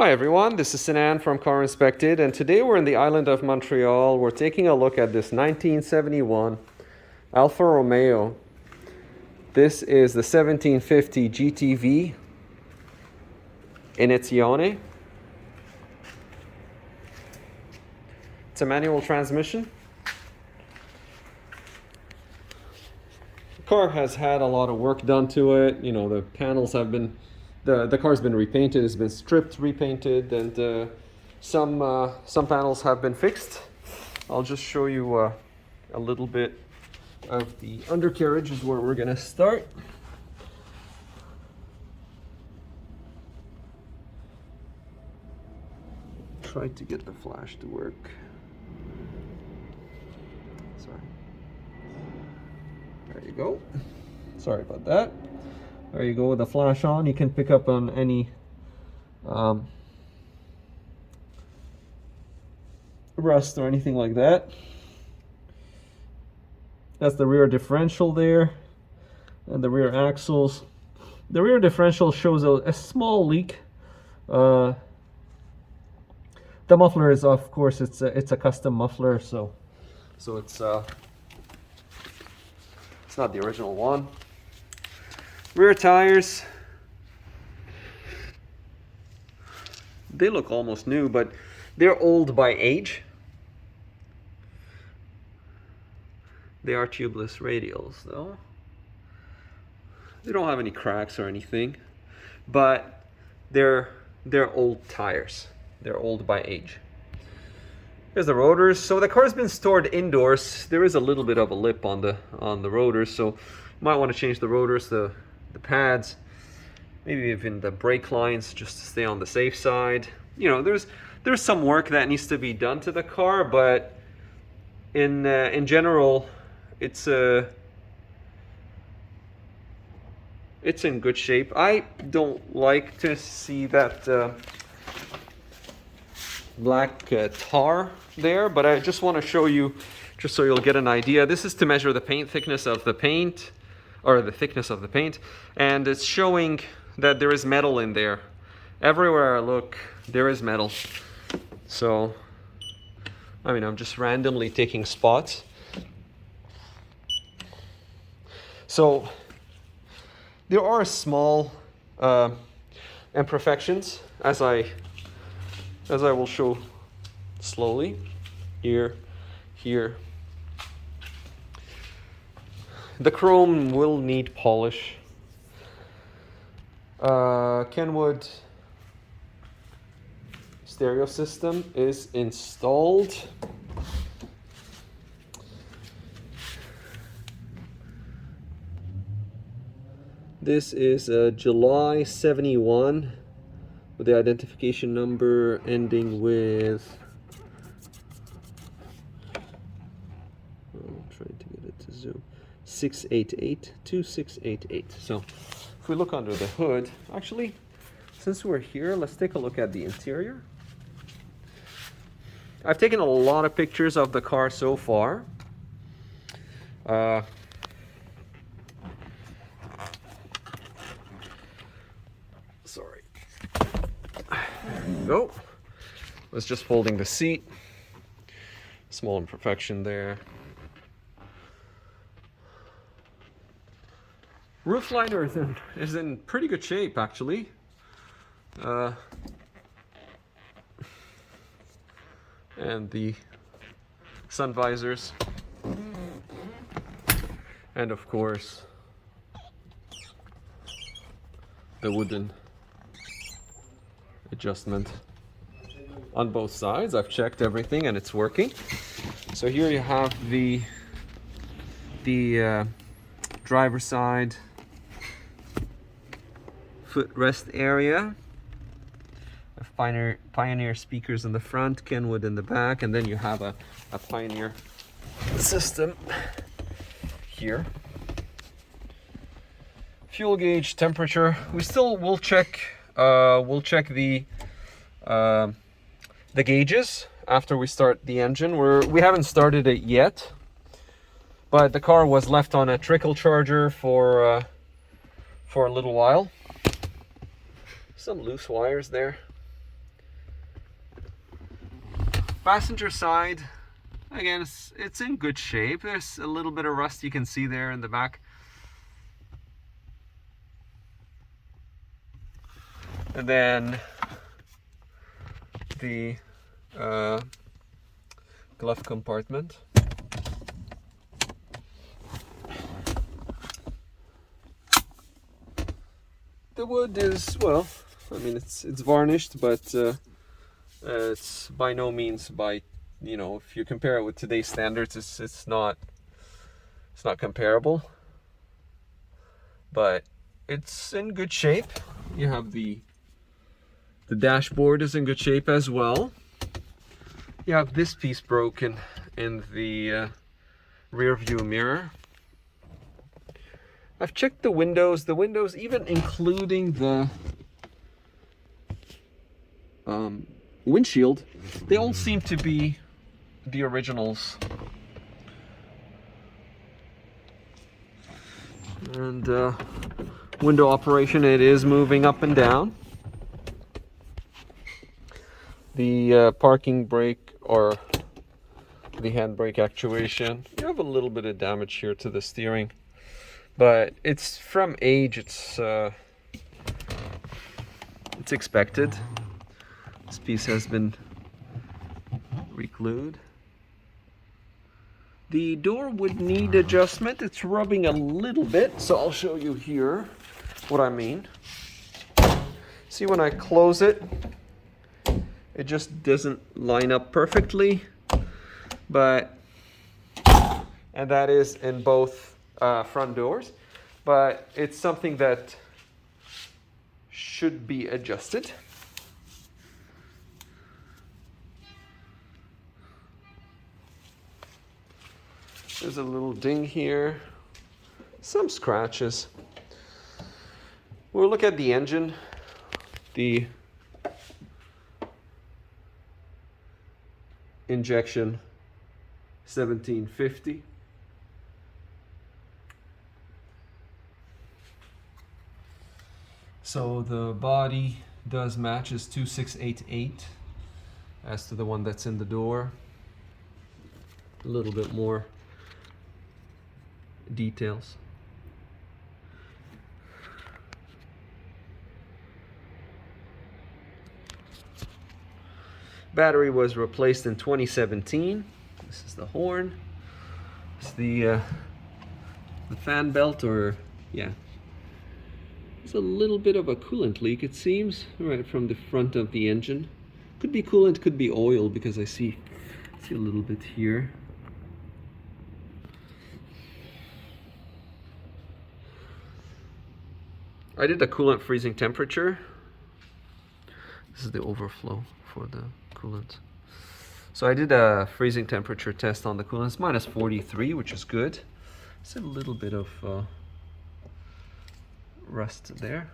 Hi everyone, this is Sinan from Carinspected, and today we're in the island of Montreal. We're taking a look at this 1971 Alfa Romeo. This is the 1750 GTV Inizione. It's a manual transmission. The car has had a lot of work done to it. You know, the panels have been the car's been repainted, it's been stripped, repainted, and some panels have been fixed. I'll just show you a little bit of the undercarriage is where we're gonna start. Try to get the flash to work. Sorry. There you go. Sorry about that. There you go with the flash on. You can pick up on any rust or anything like that. That's the rear differential there and the rear axles. The rear differential shows a small leak. The muffler is, of course, it's a custom muffler, so it's not the original one. Rear tires, they look almost new, but they're old by age. They are tubeless radials though. They don't have any cracks or anything, but they're old tires. They're old by age. Here's the rotors. So the car's been stored indoors. There is a little bit of a lip on the rotors, so you might want to change the rotors, the pads, maybe even the brake lines, just to stay on the safe side. You know, there's some work that needs to be done to the car, but in general, it's in good shape. I don't like to see that black tar there, but I just want to show you, just so you'll get an idea. This is to measure the paint thickness of the paint, or the thickness of the paint, and it's showing that there is metal in there. Everywhere I look, there is metal. So, I mean, I'm just randomly taking spots. So, there are small imperfections, as I will show slowly. Here. The chrome will need polish. Kenwood stereo system is installed. This is a July 71 with the identification number ending with, I'm trying to get it to zoom, 2688. So if we look under the hood, actually, since we're here, let's take a look at the interior. I've taken a lot of pictures of the car so far. Sorry. There we go. Was just folding the seat. Small imperfection there. Roof liner is in pretty good shape, actually. And the sun visors. And of course, the wooden adjustment on both sides. I've checked everything and it's working. So here you have the driver side footrest area. Pioneer speakers in the front, Kenwood in the back, and then you have a Pioneer system here. Fuel gauge, temperature. We'll check the gauges after we start the engine. We haven't started it yet, but the car was left on a trickle charger for a little while. Some loose wires there. Passenger side, again, it's in good shape. There's a little bit of rust you can see there in the back. And then the glove compartment. The wood is, well, I mean, it's varnished, but it's by no means, by, you know, if you compare it with today's standards, it's not comparable, but it's in good shape. You have the dashboard is in good shape as well. You have this piece broken in the rear view mirror. I've checked the windows, even including the windshield, they all seem to be the originals. And window operation, it is moving up and down. The parking brake, or the handbrake actuation, you have a little bit of damage here to the steering, but it's from age, it's expected. This piece has been re-glued. The door would need adjustment. It's rubbing a little bit, so I'll show you here what I mean. See, when I close it, it just doesn't line up perfectly, and that is in both front doors, but it's something that should be adjusted. There's a little ding here, some scratches. We'll look at the engine. The injection 1750. So the body does match, is 2688 as to the one that's in the door. A little bit more details. Battery was replaced in 2017. This is the horn. It's the fan belt, or yeah. It's a little bit of a coolant leak, it seems, right from the front of the engine. Could be coolant, could be oil, because I see a little bit here. I did a coolant freezing temperature. This is the overflow for the coolant. So I did a freezing temperature test on the coolant. It's minus 43, which is good. It's a little bit of rust there.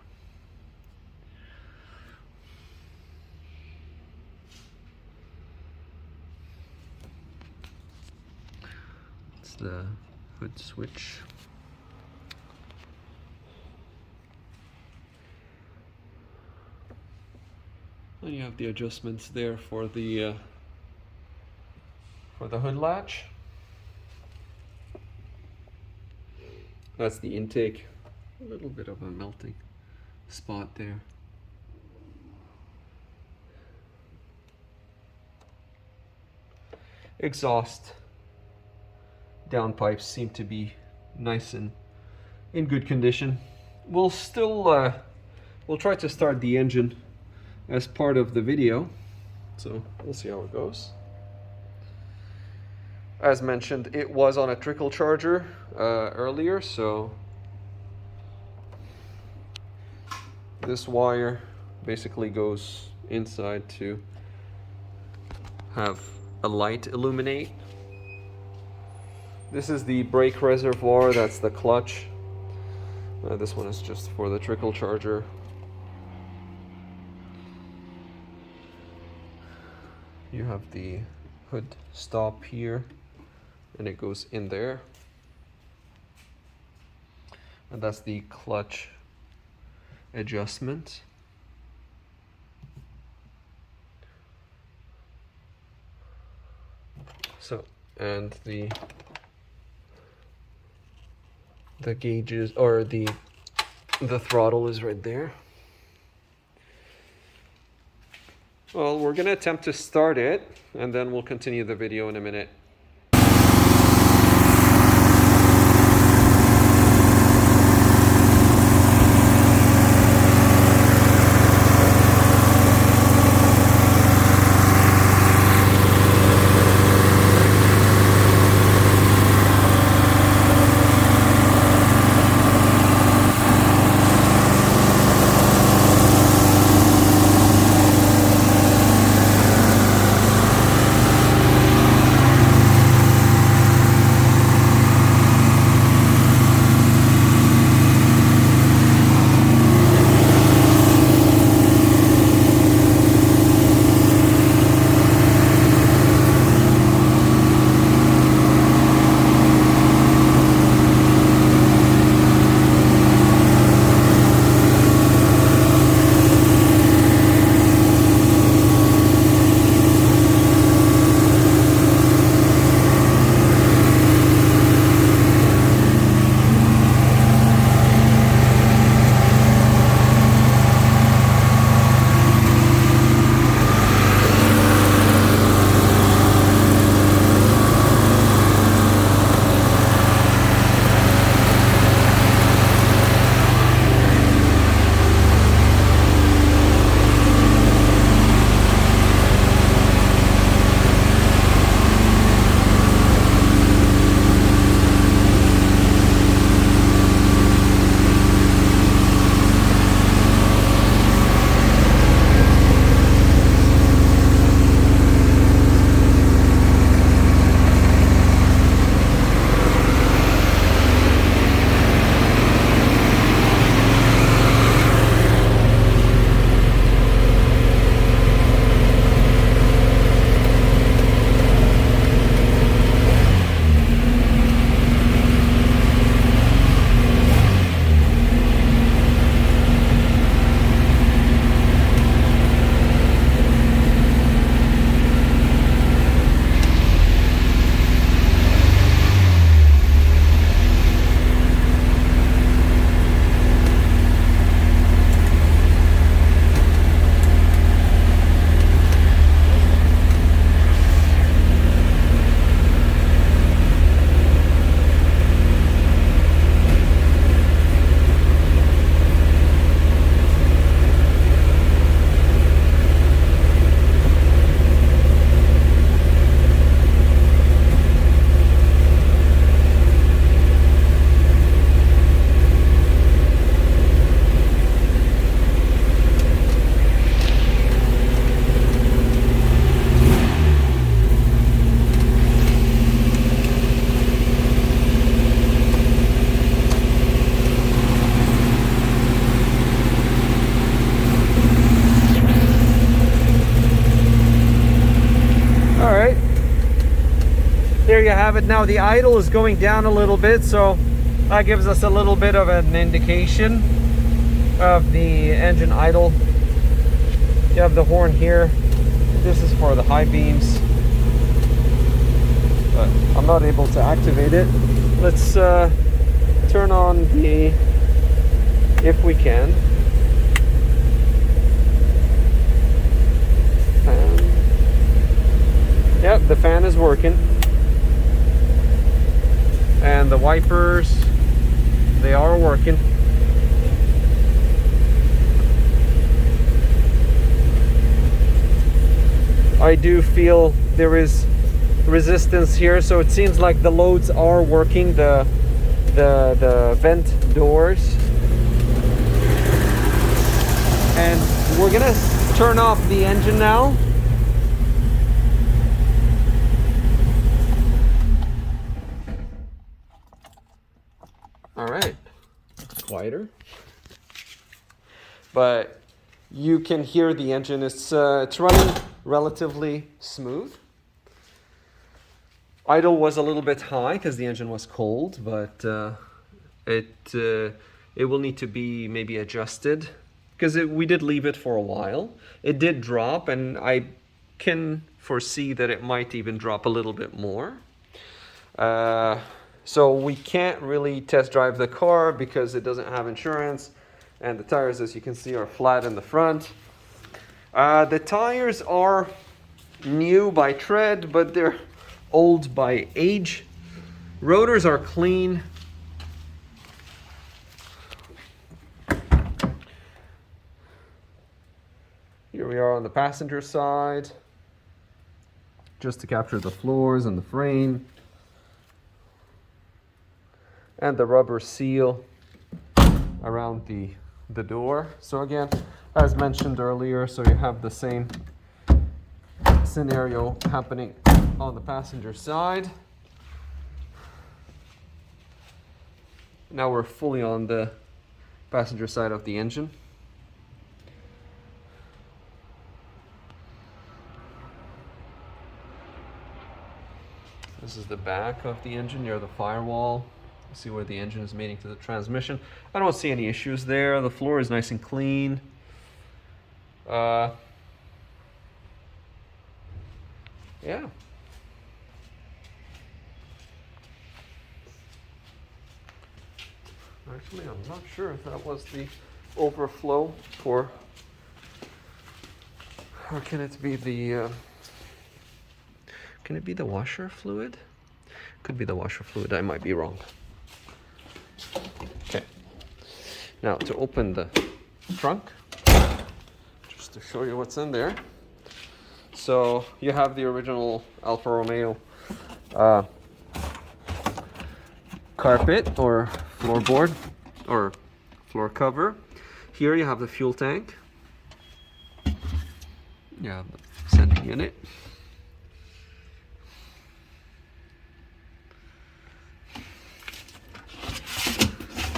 It's the hood switch. And you have the adjustments there for the hood latch. That's the intake. A little bit of a melting spot there. Exhaust downpipes seem to be nice and in good condition. We'll still we'll try to start the engine as part of the video, so we'll see how it goes. As mentioned, it was on a trickle charger earlier, so this wire basically goes inside to have a light illuminate. This is the brake reservoir, that's the clutch. This one is just for the trickle charger. You have the hood stop here, and it goes in there. And that's the clutch adjustment. So, and the gauges, or the throttle is right there. Well, we're gonna attempt to start it, and then we'll continue the video in a minute. There you have it. Now the idle is going down a little bit, so that gives us a little bit of an indication of the engine idle. You have the horn here. This is for the high beams, but I'm not able to activate it. Let's turn on the, if we can, fan. Yep, the fan is working. And the wipers, they are working. I do feel there is resistance here, so it seems like the loads are working, the vent doors. And we're gonna turn off the engine now. All right, quieter, but you can hear the engine. It's running relatively smooth. Idle was a little bit high because the engine was cold, but it will need to be maybe adjusted because we did leave it for a while. It did drop, and I can foresee that it might even drop a little bit more. So we can't really test drive the car because it doesn't have insurance, and the tires, as you can see, are flat in the front. The tires are new by tread, but they're old by age. Rotors are clean. Here we are on the passenger side, just to capture the floors and the frame. And the rubber seal around the door. So again, as mentioned earlier, so you have the same scenario happening on the passenger side. Now we're fully on the passenger side of the engine. This is the back of the engine near the firewall. You see where the engine is mating to the transmission. I don't see any issues there. The floor is nice and clean. Yeah. Actually, I'm not sure if that was the overflow or can it be the can it be the washer fluid? Could be the washer fluid. I might be wrong. Okay. Now to open the trunk, just to show you what's in there. So you have the original Alfa Romeo carpet or floorboard or floor cover. Here you have the fuel tank. You have the sending unit.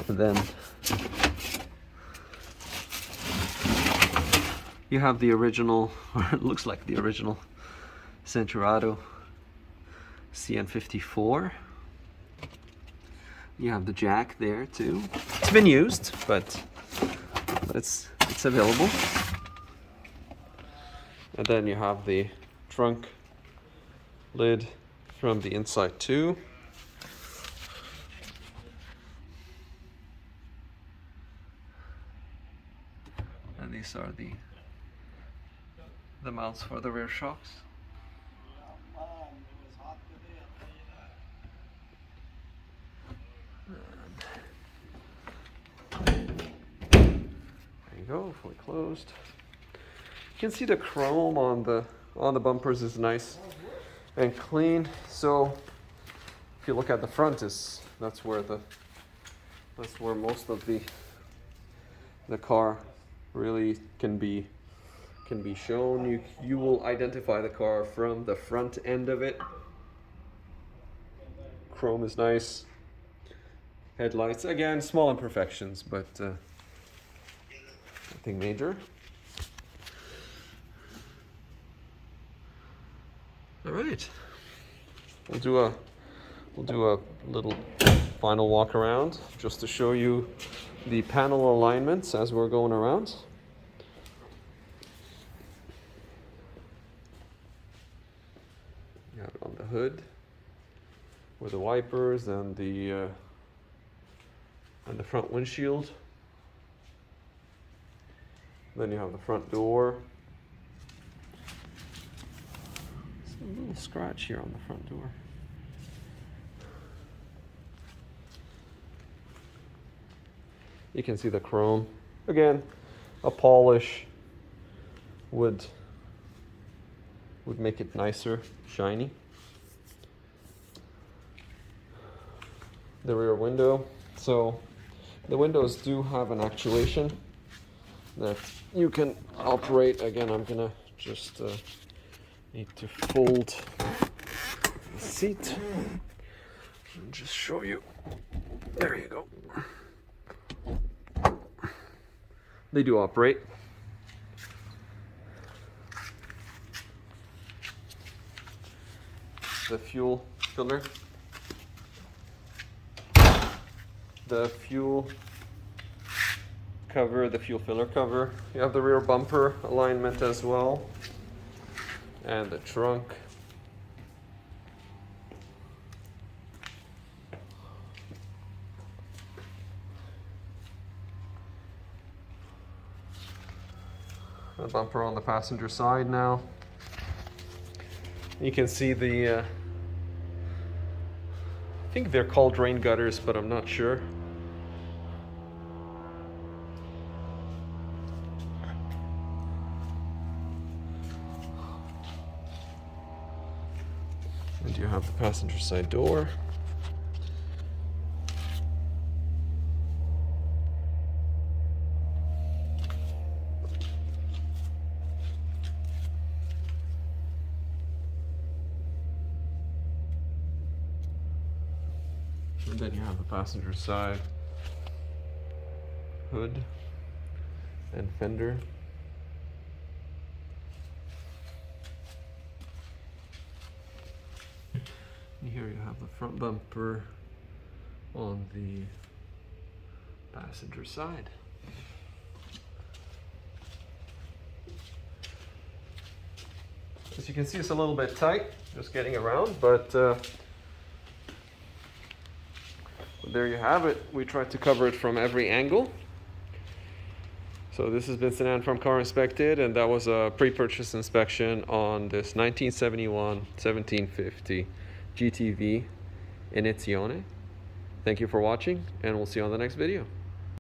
And then you have the original, or it looks like the original Centurado CN54. You have the jack there too. It's been used, but it's available. And then you have the trunk lid from the inside too. And these are the mounts for the rear shocks. There you go, fully closed. You can see the chrome on the bumpers is nice and clean. So if you look at the front, that's where most of the car really can be shown. You will identify the car from the front end of it. Chrome is nice. Headlights, again, small imperfections, but nothing major. All right, we'll do a little final walk around just to show you the panel alignments as we're going around. You have it on the hood with the wipers and the front windshield. Then you have the front door. There's a little scratch here on the front door. You can see the chrome. Again, a polish would make it nicer, shiny. The rear window. So the windows do have an actuation that you can operate. Again, I'm gonna just need to fold the seat and just show you. There you go. They do operate. The fuel filler. The fuel cover, the fuel filler cover. You have the rear bumper alignment as well. and the trunk. A bumper on the passenger side now. You can see the, I think they're called rain gutters, but I'm not sure. And you have the passenger side door. And then you have the passenger side hood and fender. And here you have the front bumper on the passenger side. As you can see, it's a little bit tight, just getting around, but there you have it. We tried to cover it from every angle. So this has been Sinan from Car Inspected, and that was a pre-purchase inspection on this 1971 1750 GTV Inizione. Thank you for watching, and we'll see you on the next video.